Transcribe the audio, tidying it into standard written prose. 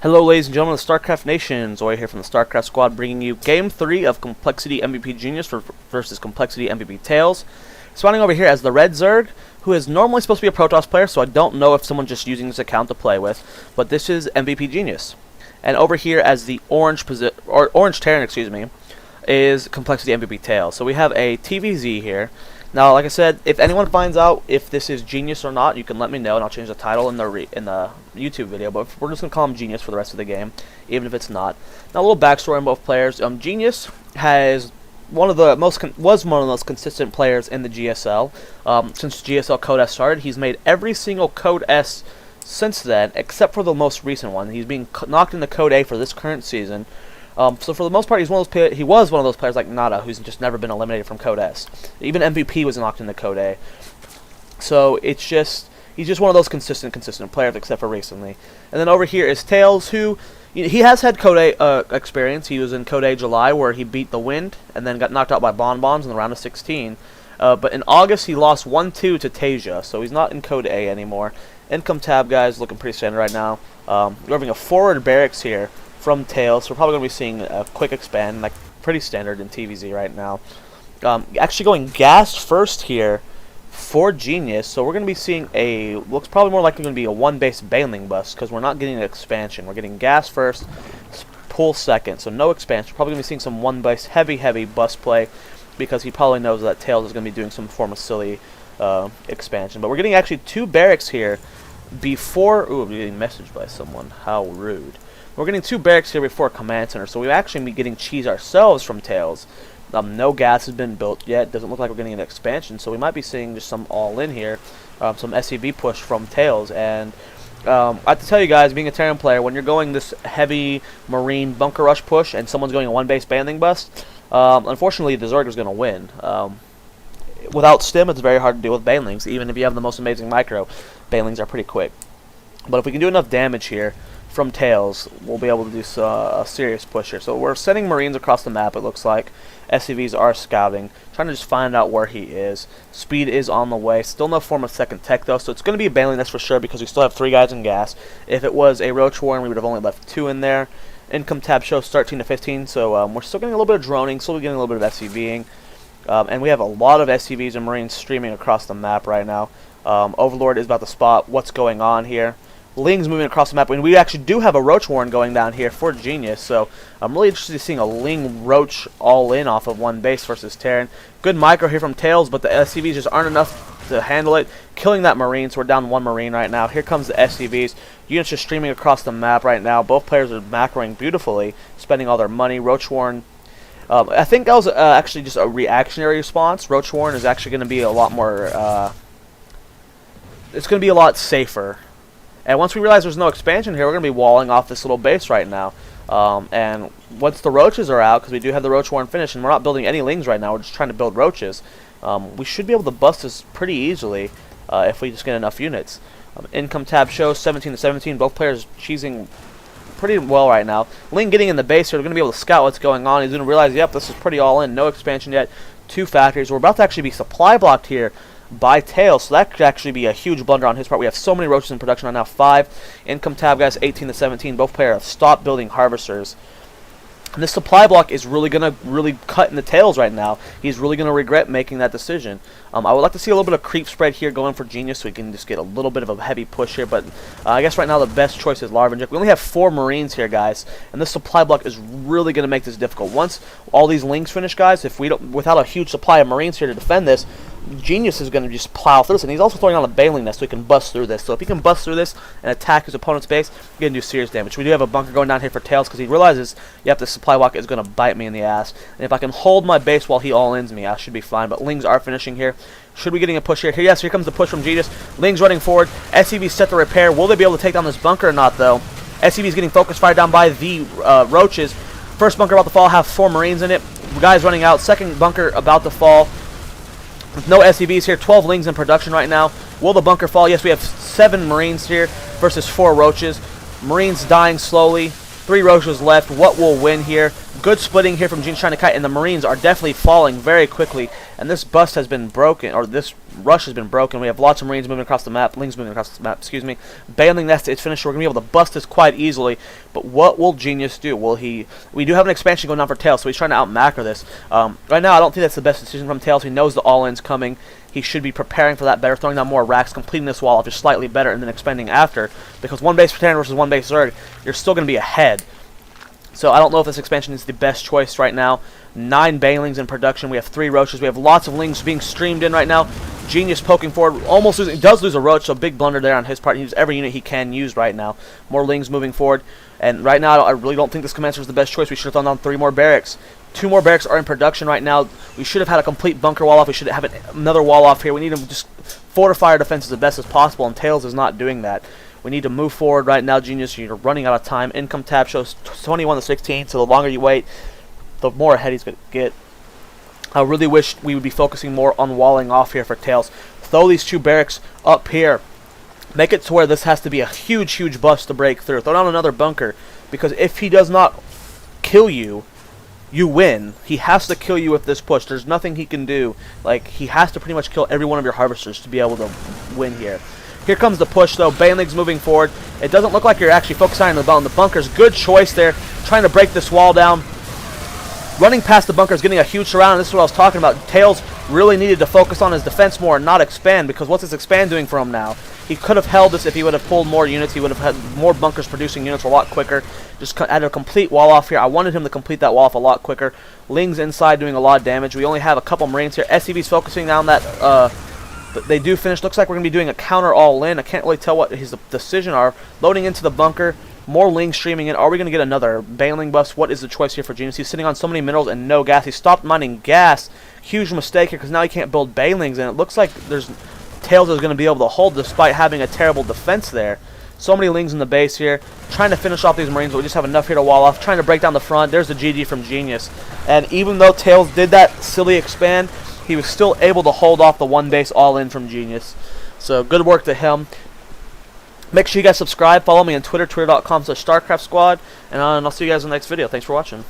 Hello ladies and gentlemen of the StarCraft Nation, Zoya here from the StarCraft Squad, bringing you Game 3 of coLMVPGenius versus coLMVPTails. Spawning over here as the Red Zerg, who is normally supposed to be a Protoss player, so I don't know if someone's just using this account to play with, but this is MVPGenius. And over here as the Orange Terran, is coLMVPTails. So we have a TVZ here. Now, like I said, if anyone finds out if this is Genius or not, you can let me know, and I'll change the title in the YouTube video. But we're just gonna call him Genius for the rest of the game, even if it's not. Now, a little backstory on both players. Genius was one of the most consistent players in the GSL. Since GSL Code S started, he's made every single Code S since then, except for the most recent one. He's being knocked into Code A for this current season. So for the most part, he was one of those players like Nada, who's just never been eliminated from Code S. Even MVP was knocked into Code A. So he's just one of those consistent players, except for recently. And then over here is Tails, who he has had Code A experience. He was in Code A July, where he beat the Wind and then got knocked out by Bonbons in the round of 16. But in August, he lost 1-2 to Tasia, so he's not in Code A anymore. Income tab, guys, looking pretty standard right now. We're having a forward barracks here from Tails, so we're probably going to be seeing a quick expand, like pretty standard in TVZ right now. Actually going gas first here for Genius, so we're going to be seeing looks probably more likely going to be a one-base Baneling bust, because we're not getting an expansion. We're getting gas first, pull second, so no expansion. We're probably going to be seeing some one-base heavy bust play, because he probably knows that Tails is going to be doing some form of silly expansion. But we're getting actually two barracks here before... Ooh, I'm getting messaged by someone. How rude. We're getting two barracks here before Command Center, so we've actually been getting cheese ourselves from Tails. No gas has been built yet. Doesn't look like we're getting an expansion, so we might be seeing just some all-in here, some SCV push from Tails. And I have to tell you guys, being a Terran player, when you're going this heavy Marine bunker rush push and someone's going a one-base Baneling bust, unfortunately the Zerg is going to win. Without stim, it's very hard to deal with Banelings. Even if you have the most amazing micro, Banelings are pretty quick. But if we can do enough damage here from Tails, we'll be able to do a serious push here. So we're sending Marines across the map, it looks like. SCVs are scouting, trying to just find out where he is. Speed is on the way. Still no form of second tech, though, so it's going to be a Baneling, that's for sure, because we still have 3 guys in gas. If it was a Roach Warren, we would have only left 2 in there. Income tab shows 13 to 15, so we're still getting a little bit of droning, still getting a little bit of SCVing. And we have a lot of SCVs and Marines streaming across the map right now. Overlord is about to spot what's going on here. Ling's moving across the map, and we actually do have a Roach Warren going down here for Genius, so I'm really interested in seeing a Ling Roach all-in off of one base versus Terran. Good micro here from Tails, but the SCVs just aren't enough to handle it, killing that Marine, so we're down 1 Marine right now. Here comes the SCVs. Units just streaming across the map right now. Both players are macroing beautifully, spending all their money. Roach Warren, I think that was actually just a reactionary response. Roach Warren is actually going to be a lot more, it's going to be a lot safer. And once we realize there's no expansion here, we're going to be walling off this little base right now. And once the Roaches are out, because we do have the Roach Warren finish, and we're not building any Lings right now, we're just trying to build Roaches, we should be able to bust this pretty easily if we just get enough units. Income tab shows 17 to 17. Both players cheesing pretty well right now. Ling getting in the base here, we're going to be able to scout what's going on. He's going to realize, yep, this is pretty all in. No expansion yet. 2 factories. We're about to actually be supply blocked here by Tails, so that could actually be a huge blunder on his part. We have so many Roaches in production right now. 5. Income tab, guys, 18 to 17. Both players have stopped building Harvesters. And this supply block is really going to cut in the Tails right now. He's really going to regret making that decision. I would like to see a little bit of creep spread here going for Genius, so we can just get a little bit of a heavy push here. But I guess right now the best choice is Larva Inject. We only have 4 Marines here, guys, and this supply block is really going to make this difficult. Once all these Lings finish, guys, without a huge supply of Marines here to defend this, Genius is going to just plow through this, and he's also throwing on a Baneling nest so he can bust through this. So if he can bust through this and attack his opponent's base, he's going to do serious damage. We do have a bunker going down here for Tails because he realizes, yep, this supply block is going to bite me in the ass. And if I can hold my base while he all-ins me, I should be fine. But Lings are finishing here. Should we be getting a push here? Yes, here comes the push from Genius. Lings running forward. SCV set to repair. Will they be able to take down this bunker or not, though? SCV is getting focus fired down by the Roaches. First bunker about to fall. Have 4 Marines in it. Guys running out. Second bunker about to fall. With no SCVs here, 12 Lings in production right now. Will the bunker fall? Yes, we have 7 Marines here versus 4 Roaches. Marines dying slowly. 3 Roaches left. What will win here? Good splitting here from Genius trying to kite, and the Marines are definitely falling very quickly. And this bust has been broken, or this rush has been broken. We have lots of Marines moving across the map, Lings moving across the map, excuse me. Bailing that's its finisher. We're going to be able to bust this quite easily. But what will Genius do? Will he... We do have an expansion going on for Tails, so he's trying to out-macro this. Right now, I don't think that's the best decision from Tails. He knows the all-in's coming. He should be preparing for that better, throwing down more racks, completing this wall off just slightly better, and then expanding after. Because one base Terran versus one base Zerg, you're still going to be ahead. So I don't know if this expansion is the best choice right now. 9 Banelings in production. We have 3 Roaches. We have lots of Lings being streamed in right now. Genius poking forward. Almost losing. He does lose a Roach, so big blunder there on his part. He uses every unit he can use right now. More Lings moving forward. And right now, I really don't think this Commander is the best choice. We should have thrown down 3 more Barracks. 2 more Barracks are in production right now. We should have had a complete bunker wall off. We should have another wall off here. We need to just fortify our defenses as best as possible, and Tails is not doing that. We need to move forward right now, Genius. You're running out of time. Income tab shows 21 to 16, so the longer you wait, the more ahead he's going to get. I really wish we would be focusing more on walling off here for Tails. Throw these 2 Barracks up here. Make it to where this has to be a huge, huge bust to break through. Throw down another bunker, because if he does not kill you, you win. He has to kill you with this push. There's nothing he can do. Like, he has to pretty much kill every one of your Harvesters to be able to win here. Here comes the push, though. Banelings moving forward. It doesn't look like you're actually focusing on the bunkers. Good choice there. Trying to break this wall down. Running past the bunkers, getting a huge surround. And this is what I was talking about. Tails really needed to focus on his defense more and not expand, because what's his expand doing for him now? He could have held this if he would have pulled more units. He would have had more bunkers producing units a lot quicker. Just had a complete wall off here. I wanted him to complete that wall off a lot quicker. Lings inside doing a lot of damage. We only have a couple Marines here. SCV's focusing down that... They do finish. Looks like we're going to be doing a counter all-in. I can't really tell what his decision are. Loading into the bunker. More Lings streaming in. Are we going to get another Baneling bust? What is the choice here for Genius? He's sitting on so many minerals and no gas. He stopped mining gas. Huge mistake here, because now he can't build Banelings. And it looks like Tails is going to be able to hold despite having a terrible defense there. So many Lings in the base here. Trying to finish off these Marines, but we just have enough here to wall off. Trying to break down the front. There's the GG from Genius. And even though Tails did that silly expand, he was still able to hold off the one base all-in from Genius. So good work to him. Make sure you guys subscribe. Follow me on Twitter, twitter.com/Starcraftsquad. And I'll see you guys in the next video. Thanks for watching.